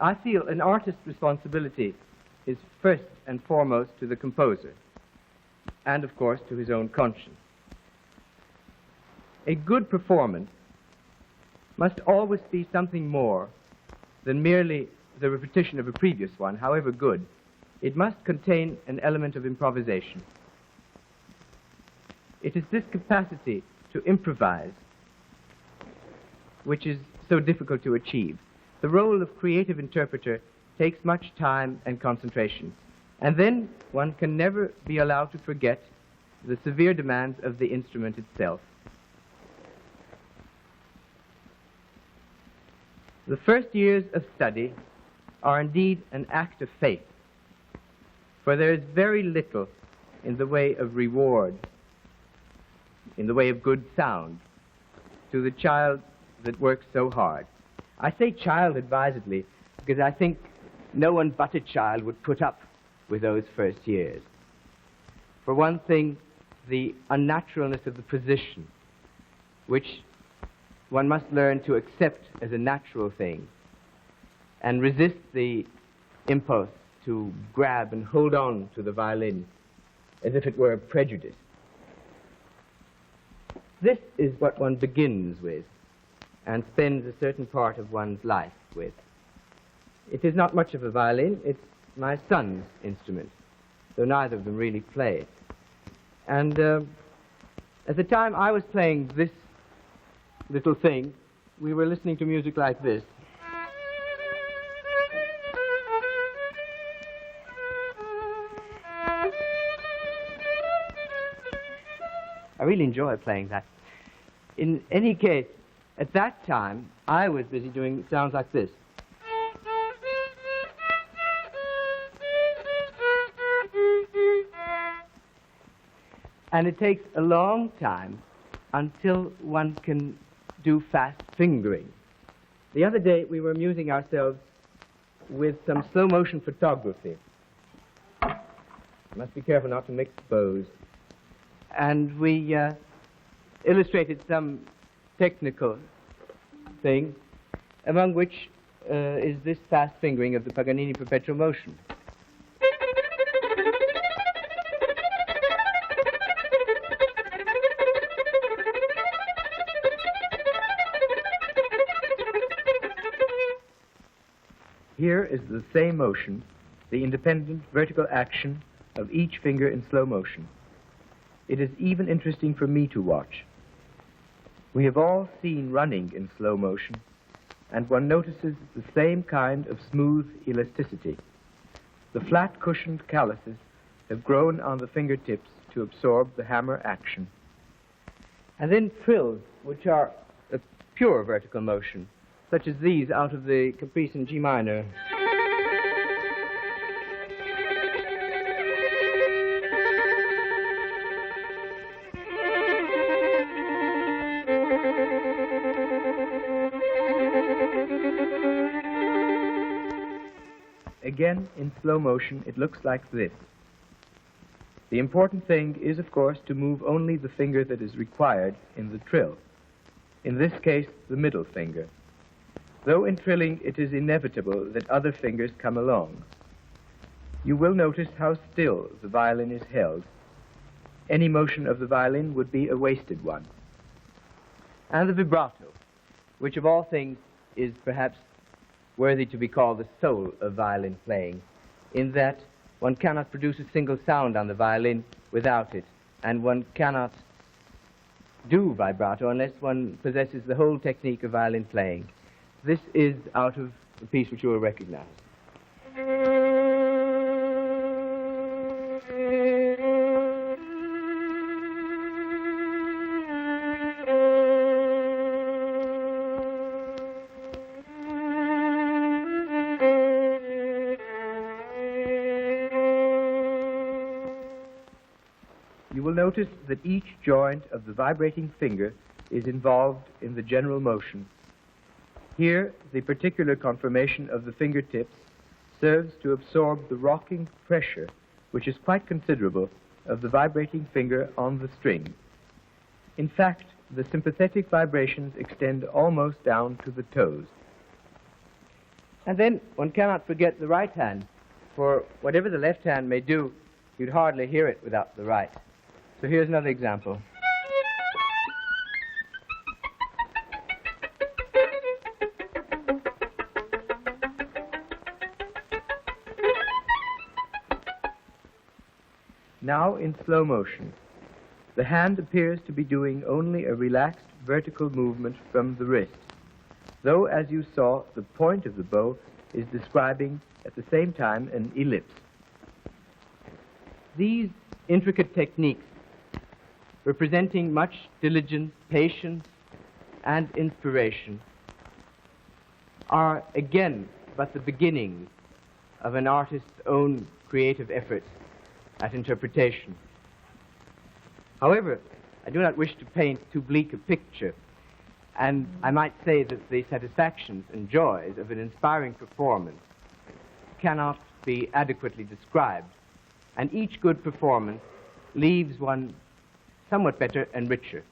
I feel an artist's responsibility is first and foremost to the composer, and of course to his own conscience. A good performance must always be something more than merely the repetition of a previous one, however good. It must contain an element of improvisation. It is this capacity to improvise which is so difficult to achieve. The role of creative interpreter takes much time and concentration. And then one can never be allowed to forget the severe demands of the instrument itself. The first years of study are indeed an act of faith, for there is very little in the way of reward, in the way of good sound, to the child that works so hard. I say child advisedly because I think no one but a child would put up with those first years. For one thing, the unnaturalness of the position, which one must learn to accept as a natural thing and resist the impulse to grab and hold on to the violin as if it were a prejudice. This is what one begins with and spends a certain part of one's life with. It is not much of a violin, it's my son's instrument, though neither of them really play it. And at the time I was playing this little thing, we were listening to music like this. I really enjoy playing that. In any case, at that time, I was busy doing sounds like this. And it takes a long time until one can do fast fingering. The other day, we were amusing ourselves with some slow-motion photography. Must be careful not to mix bows. And we illustrated some technical thing, among which is this fast fingering of the Paganini perpetual motion. Here is the same motion, the independent vertical action of each finger in slow motion. It is even interesting for me to watch. We have all seen running in slow motion, and one notices the same kind of smooth elasticity. The flat cushioned calluses have grown on the fingertips to absorb the hammer action. And then trills, which are a pure vertical motion, such as these out of the Caprice in G minor. Again, in slow motion, it looks like this. The important thing is, of course, to move only the finger that is required in the trill. In this case, the middle finger. Though in trilling, it is inevitable that other fingers come along. You will notice how still the violin is held. Any motion of the violin would be a wasted one. And the vibrato, which of all things is perhaps worthy to be called the soul of violin playing, in that one cannot produce a single sound on the violin without it, and one cannot do vibrato unless one possesses the whole technique of violin playing. This is out of a piece which you will recognize. You will notice that each joint of the vibrating finger is involved in the general motion. Here, the particular conformation of the fingertips serves to absorb the rocking pressure, which is quite considerable, of the vibrating finger on the string. In fact, the sympathetic vibrations extend almost down to the toes. And then one cannot forget the right hand, for whatever the left hand may do, you'd hardly hear it without the right. So here's another example. Now in slow motion, the hand appears to be doing only a relaxed vertical movement from the wrist, though, as you saw, the point of the bow is describing at the same time an ellipse. These intricate techniques, representing much diligence, patience, and inspiration, are again but the beginnings of an artist's own creative efforts at interpretation. However, I do not wish to paint too bleak a picture, and I might say that the satisfactions and joys of an inspiring performance cannot be adequately described, and each good performance leaves one somewhat better and richer.